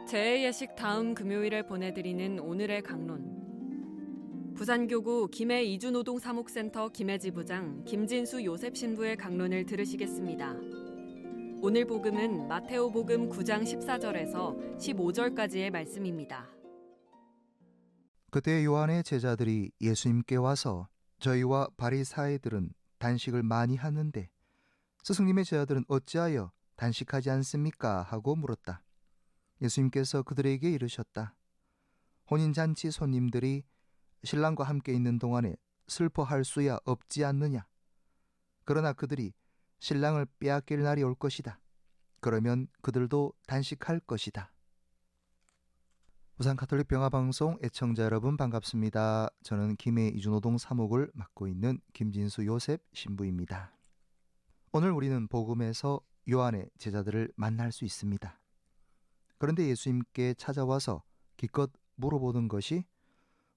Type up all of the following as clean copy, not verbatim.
재해 예식 다음 금요일에 보내드리는 오늘의 강론. 부산교구 김해 이주노동사목센터 김해지부장 김진수 요셉 신부의 강론을 들으시겠습니다. 오늘 복음은 마테오 복음 9장 14절에서 15절까지의 말씀입니다. 그때 요한의 제자들이 예수님께 와서 저희와 바리사이들은 단식을 많이 하는데 스승님의 제자들은 어찌하여 단식하지 않습니까? 하고 물었다. 예수님께서 그들에게 이르셨다. 혼인잔치 손님들이 신랑과 함께 있는 동안에 슬퍼할 수야 없지 않느냐. 그러나 그들이 신랑을 빼앗길 날이 올 것이다. 그러면 그들도 단식할 것이다. 부산 가톨릭 병화방송 애청자 여러분 반갑습니다. 저는 김해 이주노동 사목을 맡고 있는 김진수 요셉 신부입니다. 오늘 우리는 복음에서 요한의 제자들을 만날 수 있습니다. 그런데 예수님께 찾아와서 기껏 물어보는 것이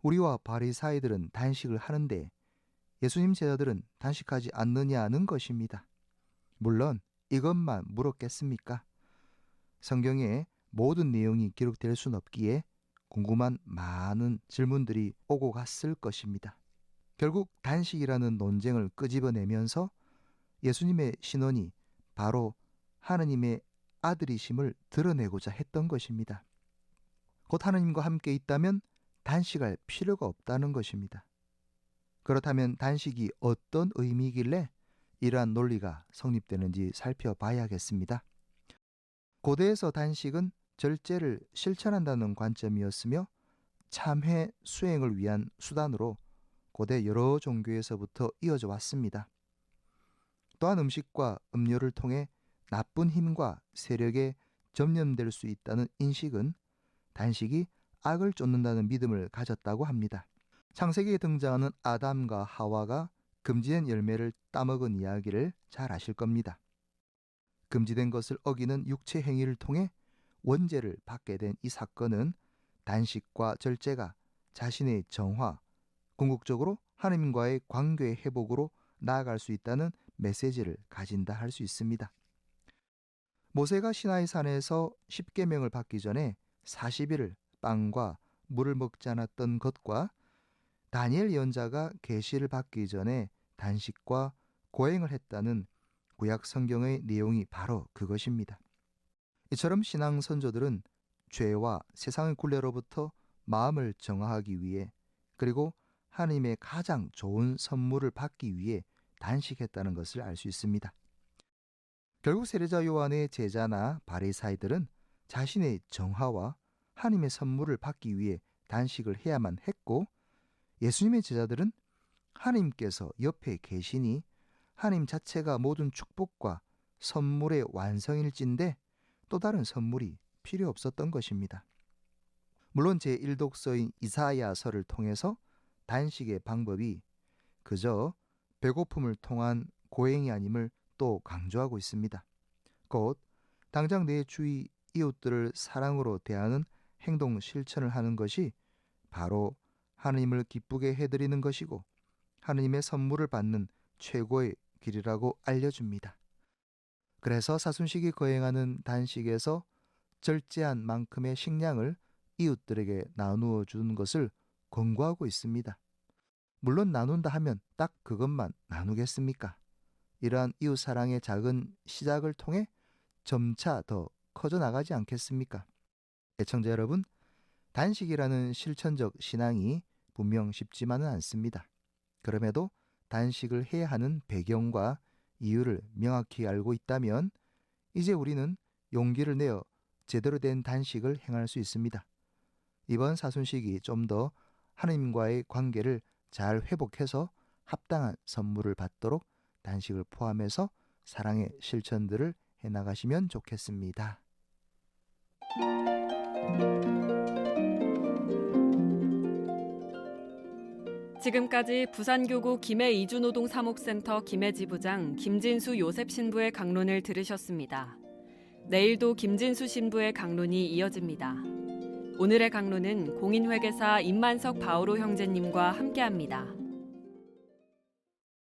우리와 바리사이들은 단식을 하는데 예수님 제자들은 단식하지 않느냐는 것입니다. 물론 이것만 물었겠습니까? 성경에 모든 내용이 기록될 수는 없기에 궁금한 많은 질문들이 오고 갔을 것입니다. 결국 단식이라는 논쟁을 끄집어내면서 예수님의 신원이 바로 하느님의 아들이심을 드러내고자 했던 것입니다. 곧 하느님과 함께 있다면 단식할 필요가 없다는 것입니다. 그렇다면 단식이 어떤 의미이길래 이러한 논리가 성립되는지 살펴봐야겠습니다. 고대에서 단식은 절제를 실천한다는 관점이었으며 참회 수행을 위한 수단으로 고대 여러 종교에서부터 이어져 왔습니다. 또한 음식과 음료를 통해 나쁜 힘과 세력에 점령될 수 있다는 인식은 단식이 악을 쫓는다는 믿음을 가졌다고 합니다. 창세기에 등장하는 아담과 하와가 금지된 열매를 따먹은 이야기를 잘 아실 겁니다. 금지된 것을 어기는 육체 행위를 통해 원죄를 받게 된 이 사건은 단식과 절제가 자신의 정화, 궁극적으로 하나님과의 관계의 회복으로 나아갈 수 있다는 메시지를 가진다 할 수 있습니다. 모세가 시나이산에서 십계명을 받기 전에 40일을 빵과 물을 먹지 않았던 것과 다니엘 예언자가 계시를 받기 전에 단식과 고행을 했다는 구약 성경의 내용이 바로 그것입니다. 이처럼 신앙 선조들은 죄와 세상의 굴레로부터 마음을 정화하기 위해 그리고 하나님의 가장 좋은 선물을 받기 위해 단식했다는 것을 알 수 있습니다. 결국 세례자 요한의 제자나 바리사이들은 자신의 정화와 하나님의 선물을 받기 위해 단식을 해야만 했고 예수님의 제자들은 하나님께서 옆에 계시니 하나님 자체가 모든 축복과 선물의 완성일진데 또 다른 선물이 필요 없었던 것입니다. 물론 제1독서인 이사야서를 통해서 단식의 방법이 그저 배고픔을 통한 고행이 아님을 또 강조하고 있습니다. 곧 당장 내 주위 이웃들을 사랑으로 대하는 행동 실천을 하는 것이 바로 하나님을 기쁘게 해드리는 것이고 하나님의 선물을 받는 최고의 길이라고 알려줍니다. 그래서 사순식이 거행하는 단식에서 절제한 만큼의 식량을 이웃들에게 나누어 주는 것을 권고하고 있습니다. 물론 나눈다 하면 딱 그것만 나누겠습니까? 이러한 이웃사랑의 작은 시작을 통해 점차 더 커져나가지 않겠습니까? 애청자 여러분, 단식이라는 실천적 신앙이 분명 쉽지만은 않습니다. 그럼에도 단식을 해야 하는 배경과 이유를 명확히 알고 있다면 이제 우리는 용기를 내어 제대로 된 단식을 행할 수 있습니다. 이번 사순식이 좀 더 하나님과의 관계를 잘 회복해서 합당한 선물을 받도록 단식을 포함해서 사랑의 실천들을 해나가시면 좋겠습니다. 지금까지 부산교구 김해 이주노동사목센터 김해지부장 김진수 요셉 신부의 강론을 들으셨습니다. 내일도 김진수 신부의 강론이 이어집니다. 오늘의 강론은 공인회계사 임만석 바오로 형제님과 함께합니다.